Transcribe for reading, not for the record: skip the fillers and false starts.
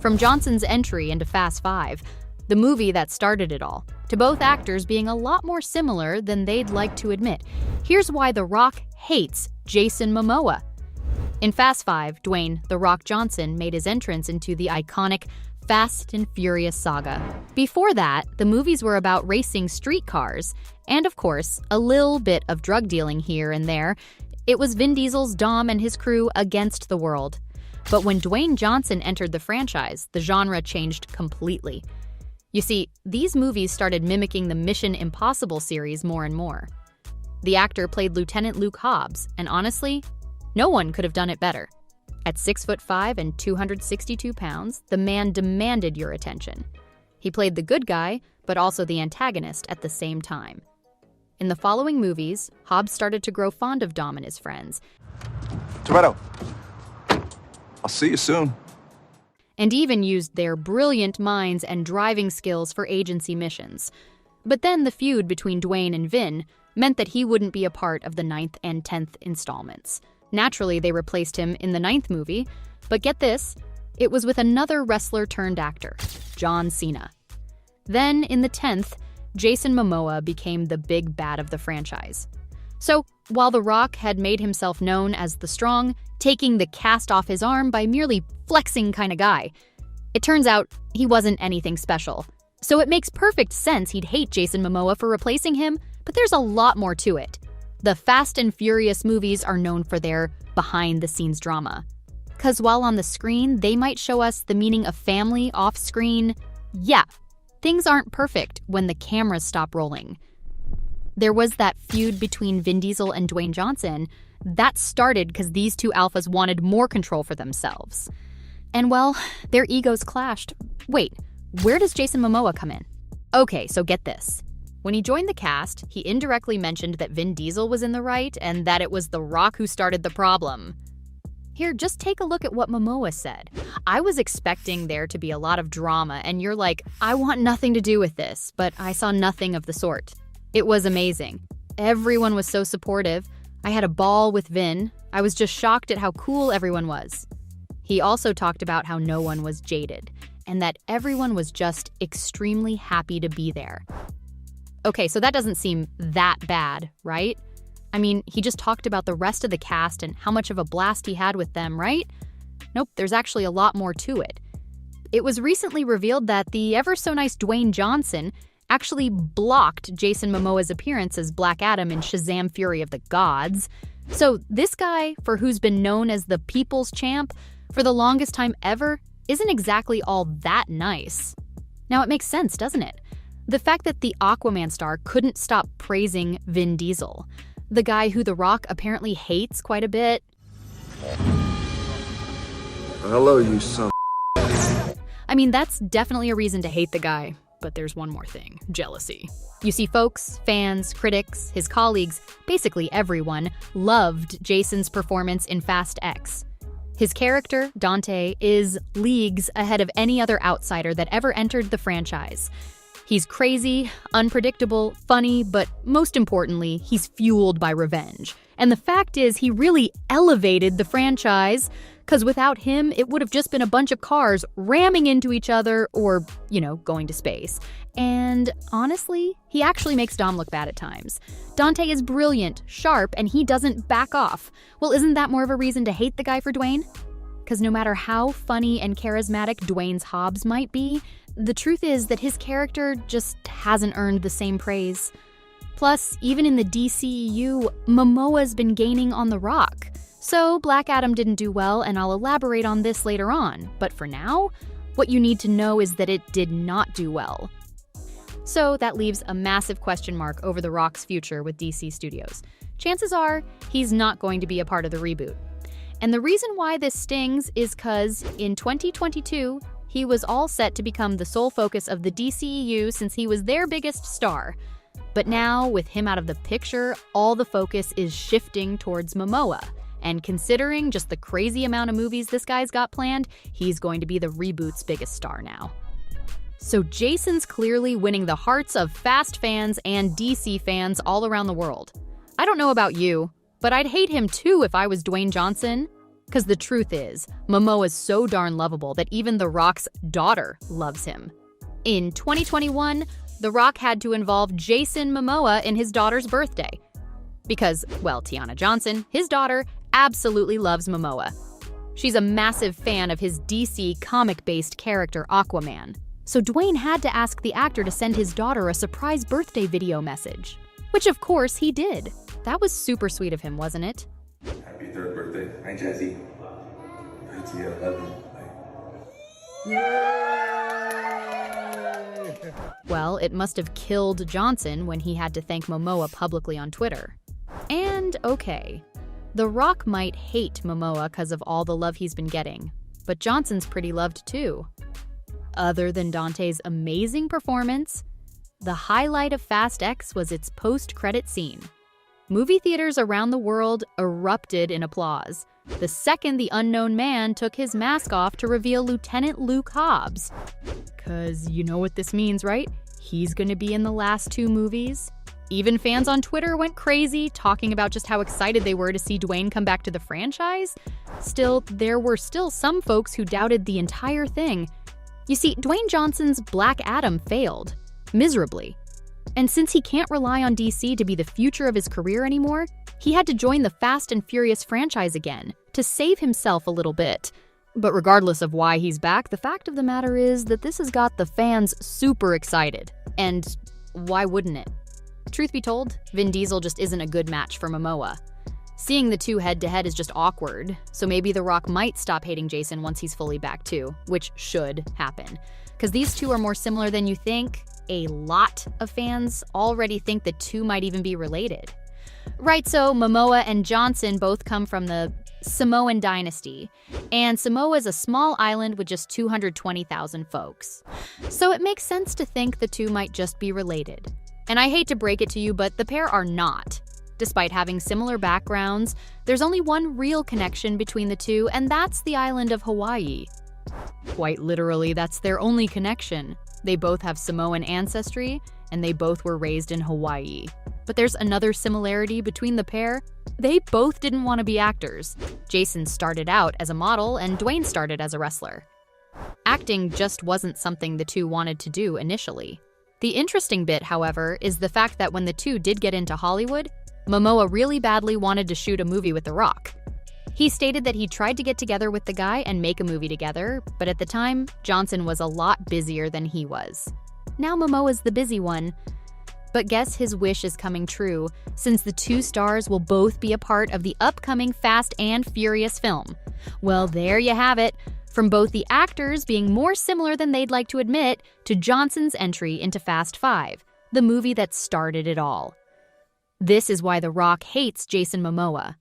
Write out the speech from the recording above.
From Johnson's entry into Fast 5, the movie that started it all, to both actors being a lot more similar than they'd like to admit. Here's why The Rock hates Jason Momoa. In Fast 5, Dwayne "The Rock" Johnson made his entrance into the iconic Fast and Furious saga. Before that, the movies were about racing street cars, and of course, a little bit of drug dealing here and there. It was Vin Diesel's Dom and his crew against the world. But when Dwayne Johnson entered the franchise, the genre changed completely. You see, these movies started mimicking the Mission Impossible series more and more. The actor played Lieutenant Luke Hobbs, and honestly, no one could have done it better. At 6'5" and 262 pounds, the man demanded your attention. He played the good guy, but also the antagonist at the same time. In the following movies, Hobbs started to grow fond of Dom and his friends. Toretto, I'll see you soon. And even used their brilliant minds and driving skills for agency missions. But then the feud between Dwayne and Vin meant that he wouldn't be a part of the 9th and 10th installments. Naturally, they replaced him in the 9th movie, but get this, it was with another wrestler-turned-actor, John Cena. Then, in the 10th, Jason Momoa became the big bad of the franchise. So, while The Rock had made himself known as the strong, taking the cast off his arm by merely flexing kind of guy, it turns out he wasn't anything special. So it makes perfect sense he'd hate Jason Momoa for replacing him, but there's a lot more to it. The Fast and Furious movies are known for their behind-the-scenes drama. 'Cause while on the screen, they might show us the meaning of family off-screen. Yeah, things aren't perfect when the cameras stop rolling. There was that feud between Vin Diesel and Dwayne Johnson. That started because these two alphas wanted more control for themselves. And well, their egos clashed. Wait, where does Jason Momoa come in? Okay, so get this. When he joined the cast, he indirectly mentioned that Vin Diesel was in the right and that it was The Rock who started the problem. Here, just take a look at what Momoa said. I was expecting there to be a lot of drama, and you're like, I want nothing to do with this, but I saw nothing of the sort. It was amazing. Everyone was so supportive. I had a ball with Vin. I was just shocked at how cool everyone was. He also talked about how no one was jaded, and that everyone was just extremely happy to be there. Okay, so that doesn't seem that bad, right? I mean, he just talked about the rest of the cast and how much of a blast he had with them, right? Nope, there's actually a lot more to it. It was recently revealed that the ever-so-nice Dwayne Johnson actually blocked Jason Momoa's appearance as Black Adam in Shazam! Fury of the Gods. So this guy, for who's been known as the People's Champ for the longest time ever, isn't exactly all that nice. Now it makes sense, doesn't it? The fact that the Aquaman star couldn't stop praising Vin Diesel, the guy who The Rock apparently hates quite a bit. Hello, you son. I mean, that's definitely a reason to hate the guy. But there's one more thing, jealousy. You see, folks, fans, critics, his colleagues, basically everyone, loved Jason's performance in Fast X. His character, Dante, is leagues ahead of any other outsider that ever entered the franchise. He's crazy, unpredictable, funny, but most importantly, he's fueled by revenge. And the fact is, he really elevated the franchise, because without him, it would have just been a bunch of cars ramming into each other or, going to space. And honestly, he actually makes Dom look bad at times. Dante is brilliant, sharp, and he doesn't back off. Well, isn't that more of a reason to hate the guy for Dwayne? Because no matter how funny and charismatic Dwayne's Hobbs might be, the truth is that his character just hasn't earned the same praise. Plus, even in the DCEU, Momoa's been gaining on The Rock. So Black Adam didn't do well, and I'll elaborate on this later on. But for now, what you need to know is that it did not do well. So that leaves a massive question mark over The Rock's future with DC Studios. Chances are, he's not going to be a part of the reboot. And the reason why this stings is because in 2022, he was all set to become the sole focus of the DCEU since he was their biggest star. But now, with him out of the picture, all the focus is shifting towards Momoa. And considering just the crazy amount of movies this guy's got planned, he's going to be the reboot's biggest star now. So Jason's clearly winning the hearts of Fast fans and DC fans all around the world. I don't know about you, but I'd hate him too if I was Dwayne Johnson. Because the truth is, Momoa is so darn lovable that even The Rock's daughter loves him. In 2021, The Rock had to involve Jason Momoa in his daughter's birthday. Because, well, Tiana Johnson, his daughter, absolutely loves Momoa. She's a massive fan of his DC comic-based character Aquaman. So Dwayne had to ask the actor to send his daughter a surprise birthday video message. Which of course he did. That was super sweet of him, wasn't it? Happy third birthday. Hi, Jazzy. It's the 11. Well, it must have killed Johnson when he had to thank Momoa publicly on Twitter. And okay, The Rock might hate Momoa because of all the love he's been getting, but Johnson's pretty loved too. Other than Dante's amazing performance, the highlight of Fast X was its post-credit scene. Movie theaters around the world erupted in applause the second the unknown man took his mask off to reveal Lieutenant Luke Hobbs. 'Cause you know what this means, right? He's gonna be in the last two movies. Even fans on Twitter went crazy, talking about just how excited they were to see Dwayne come back to the franchise. Still, there were some folks who doubted the entire thing. You see, Dwayne Johnson's Black Adam failed, miserably. And since he can't rely on DC to be the future of his career anymore, he had to join the Fast and Furious franchise again, to save himself a little bit. But regardless of why he's back, the fact of the matter is that this has got the fans super excited. And why wouldn't it? Truth be told, Vin Diesel just isn't a good match for Momoa. Seeing the two head-to-head is just awkward, so maybe The Rock might stop hating Jason once he's fully back too, which should happen. Because these two are more similar than you think. A lot of fans already think the two might even be related. Right, so Momoa and Johnson both come from the Samoan dynasty, and Samoa is a small island with just 220,000 folks. So it makes sense to think the two might just be related. And I hate to break it to you, but the pair are not. Despite having similar backgrounds, there's only one real connection between the two, and that's the island of Hawaii. Quite literally, that's their only connection. They both have Samoan ancestry, and they both were raised in Hawaii. But there's another similarity between the pair. They both didn't want to be actors. Jason started out as a model, and Dwayne started as a wrestler. Acting just wasn't something the two wanted to do initially. The interesting bit, however, is the fact that when the two did get into Hollywood, Momoa really badly wanted to shoot a movie with The Rock. He stated that he tried to get together with the guy and make a movie together, but at the time, Johnson was a lot busier than he was. Now Momoa's the busy one. But guess his wish is coming true, since the two stars will both be a part of the upcoming Fast and Furious film. Well, there you have it. From both the actors being more similar than they'd like to admit, to Johnson's entry into Fast 5, the movie that started it all. This is why The Rock hates Jason Momoa.